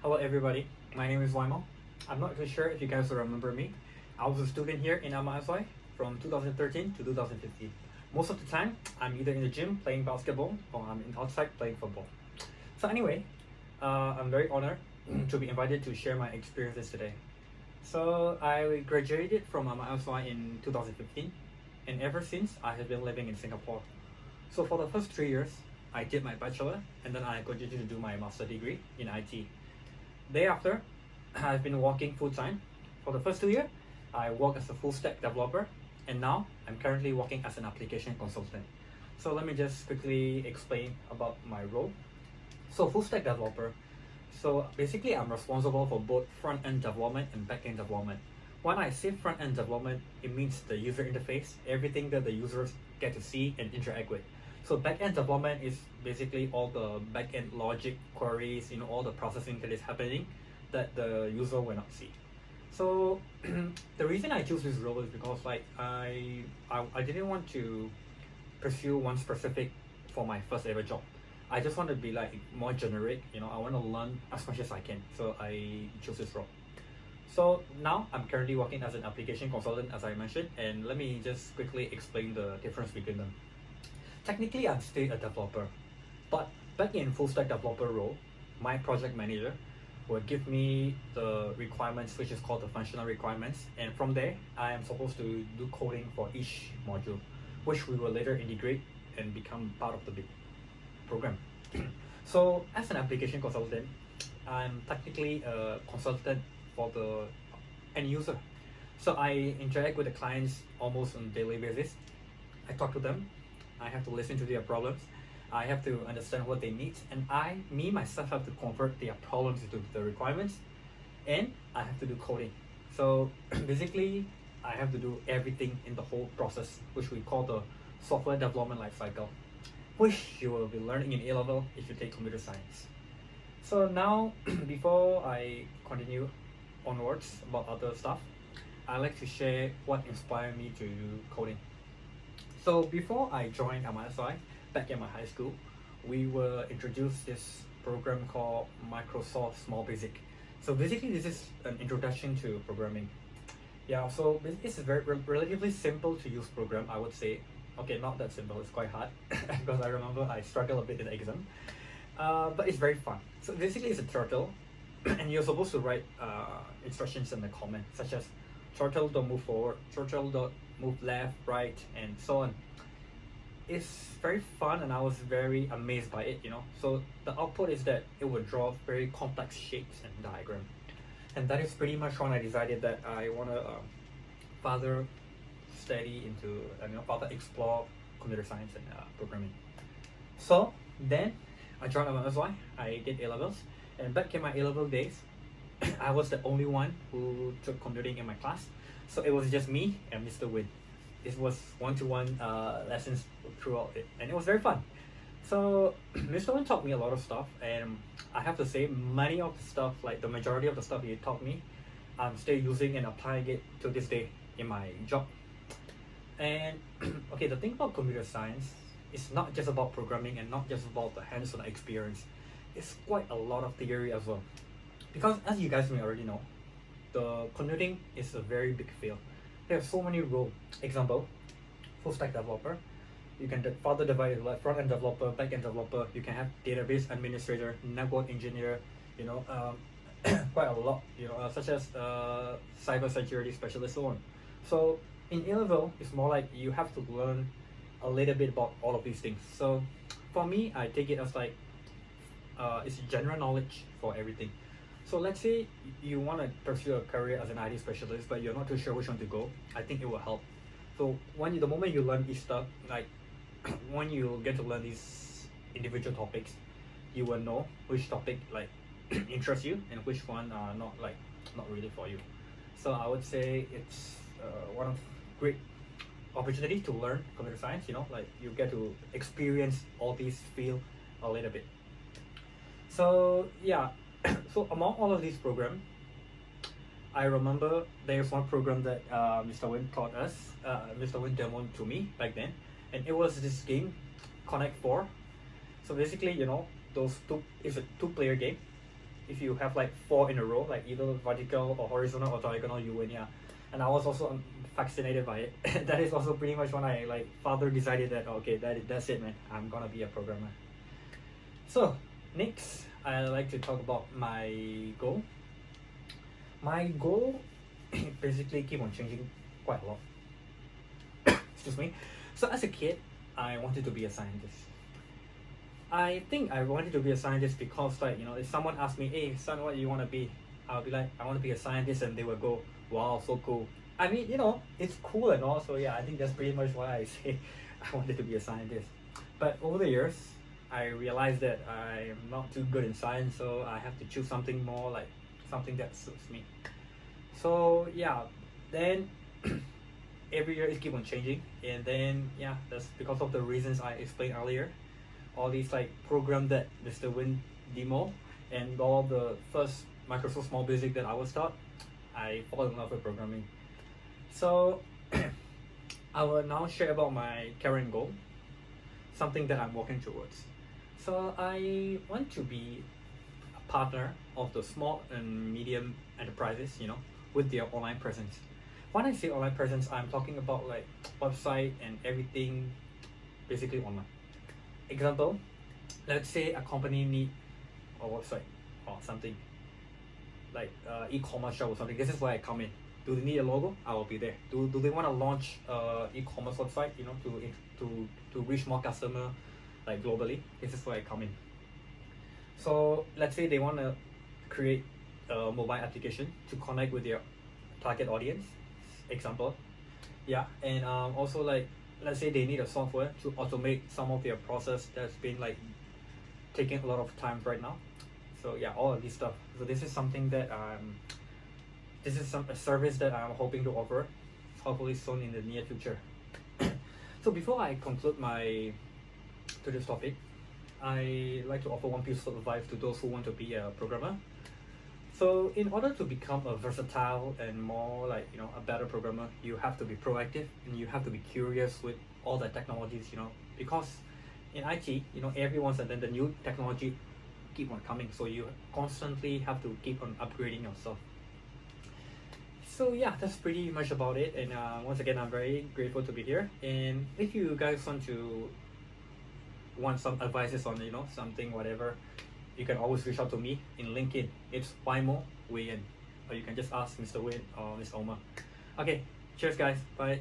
Hello everybody, my name is Wymo. I'm not too sure if you guys will remember me. I was a student here in MISY from 2013 to 2015. Most of the time, I'm either in the gym playing basketball or I'm outside playing football. So anyway, I'm very honored to be invited to share my experiences today. So I graduated from MISY in 2015 and ever since I have been living in Singapore. So for the first 3 years, I did my bachelor and then I continued to do my master degree in IT. Thereafter, I've been working full-time. For the first 2 years, I worked as a full-stack developer, and now I'm currently working as an application consultant. So let me just quickly explain about my role. So full-stack developer. So basically, I'm responsible for both front-end development and back-end development. When I say front-end development, it means the user interface, everything that the users get to see and interact with. So back-end development is basically all the back-end logic queries, all the processing that is happening that the user will not see. So the reason I choose this role is because I didn't want to pursue one specific for my first ever job. I just want to be more generic, I want to learn as much as I can. So I chose this role. So now I'm currently working as an application consultant, as I mentioned, and let me just quickly explain the difference between them. Technically, I'm still a developer, but back in full stack developer role, my project manager will give me the requirements, which is called the functional requirements, and from there, I am supposed to do coding for each module, which we will later integrate and become part of the big program. So as an application consultant, I'm technically a consultant for the end user. So I interact with the clients almost on a daily basis. I talk to them, I have to listen to their problems, I have to understand what they need, and myself have to convert their problems into the requirements, and I have to do coding. So basically, I have to do everything in the whole process, which we call the software development lifecycle, which you will be learning in A-level if you take computer science. So now, before I continue onwards about other stuff, I'd like to share what inspired me to do coding. So before I joined MISY, back in my high school, we were introduced this program called Microsoft Small Basic. So basically this is an introduction to programming. Yeah, so it's a very relatively simple to use program, I would say. Okay, not that simple, it's quite hard because I remember I struggled a bit in the exam. But it's very fun. So basically it's a turtle and you're supposed to write instructions in the comment, such as turtle.move forward, turtle.move left, right, and so on. It's very fun and I was very amazed by it, So the output is that it would draw very complex shapes and diagrams. And that is pretty much when I decided that I want to further study into, further explore computer science and programming. So then I joined MISY, I did A-levels, and back in my A-level days, I was the only one who took computing in my class. So it was just me and Mr. Win. It was one-to-one lessons throughout it, and it was very fun. So Mr. Win taught me a lot of stuff, and I have to say many of the stuff, like the majority of the stuff he taught me, I'm still using and applying it to this day in my job. And okay, the thing about computer science is not just about programming and not just about the hands-on experience. It's quite a lot of theory as well. Because as you guys may already know, the computing is a very big field. There are so many roles. Example, full stack developer. You can further divide it like front-end developer, back-end developer. You can have database administrator, network engineer, quite a lot, such as cyber security specialist, so on. So in A-level, it's more like you have to learn a little bit about all of these things. So for me, I take it as it's general knowledge for everything. So let's say you want to pursue a career as an IT specialist, but you're not too sure which one to go. I think it will help. So the moment you learn each stuff, when you get to learn these individual topics, you will know which topic interests you and which one are not really for you. So I would say it's one of great opportunity to learn computer science. You get to experience all these fields a little bit. So yeah. So among all of these programs, I remember there's one program that Mr. Win taught us, Mr. Win demoed to me back then, and it was this game, Connect 4. So basically, it's a two-player game. if you have like 4 in a row, like either vertical or horizontal or diagonal, you win. Yeah, and I was also fascinated by it. That is also pretty much when I like further decided that okay, that's it, man. I'm gonna be a programmer. So next, I like to talk about my goal. My goal basically keep on changing quite a lot. Excuse me. So as a kid, I wanted to be a scientist. I think I wanted to be a scientist because, like, if someone asked me, "Hey, son, what do you want to be?" I'll be like, "I want to be a scientist," and they will go, "Wow, so cool." I mean, it's cool and all. So yeah, I think that's pretty much why I say I wanted to be a scientist. But over the years, I realized that I'm not too good in science, so I have to choose something more like something that suits me. So yeah, then every year it keep on changing, and then yeah, that's because of the reasons I explained earlier. All these like program that Mr. Win demo and all the first Microsoft Small Basic that I was taught, I fall in love with programming. So I will now share about my current goal, something that I'm working towards. So I want to be a partner of the small and medium enterprises, with their online presence. When I say online presence, I'm talking about like website and everything, basically online. Example, let's say a company need a website or something like e-commerce shop or something. This is where I come in. Do they need a logo? I will be there. Do they want to launch e-commerce website, to reach more customer like globally? This is where I come in. So let's say they want to create a mobile application to connect with their target audience. Example, yeah, and also like let's say they need a software to automate some of their process that's been like taking a lot of time right now. So yeah, all of this stuff. So this is something that this is a service that I'm hoping to offer, hopefully soon in the near future. So before I conclude my today's topic, I like to offer one piece of advice to those who want to be a programmer. So in order to become a versatile and more like a better programmer, you have to be proactive and you have to be curious with all the technologies, because in IT, every once and then the new technology keep on coming, so you constantly have to keep on upgrading yourself. So yeah, that's pretty much about it. And once again, I'm very grateful to be here. And if you guys want some advices on something whatever, you can always reach out to me in LinkedIn. It's Wymo Win, or you can just ask Mr. Win or Miss Oma. Okay, cheers guys, bye.